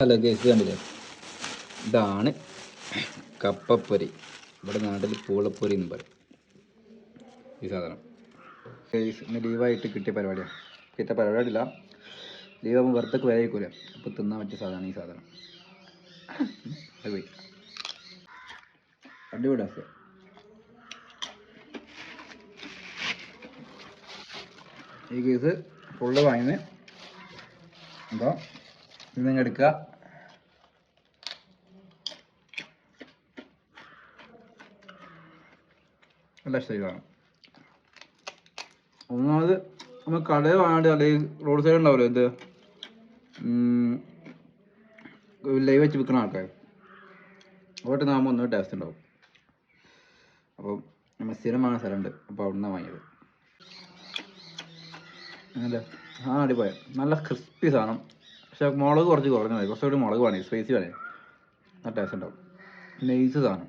Hello guys, കണ്ടില്ലേ? ഇതാണ് കപ്പപ്പൊരി. ഇവിടെ നാട്ടിൽ പൂളപ്പൊരി എന്ന് പറയും ഈ സാധനം. ഗൈസ്, ഇന്ന് ലീവായിട്ട് കിട്ടിയ പരിപാടിയാണ്. കിട്ടിയ പരിപാടിയില്ല, ലീവാകുമ്പോൾ വെറുതെ വരയിക്കൂല. അപ്പോൾ തിന്നാൻ പറ്റിയ സാധനമാണ് ഈ സാധനം. അടിപൊളി അവസ്ഥ. ഈ കേസ് ഫുള്ള് വാങ്ങുന്നത് അപ്പോൾ നിങ്ങൾ എടുക്കുക. നല്ല ഇഷ്ടമാണ്. ഒന്നാമത് നമ്മൾ കടയിൽ വാങ്ങാണ്ട് അല്ലെങ്കിൽ റോഡ് സൈഡ് ഉണ്ടാവില്ല, ഇത് ലൈവ് വെച്ച് വിൽക്കുന്ന ആൾക്കാർ, അവിടെ നാകുമ്പോൾ ഒന്നും ടേസ്റ്റ് ഉണ്ടാവും. അപ്പോൾ നമ്മൾ സ്ഥിരം വാങ്ങുന്ന സ്ഥലമുണ്ട്, അപ്പോൾ അവിടെ നിന്നാണ് വാങ്ങിയത്. അല്ലേ, അടിപൊളി, നല്ല ക്രിസ്പി സാധനം. പക്ഷെ മുളക് കുറച്ച് കുറഞ്ഞത്, കുറച്ചുകൂടി മുളക് വേണേ, സ്പൈസി വേണേ, നല്ല ടേസ്റ്റ് ഉണ്ടാവും. നൈസ് സാധനം.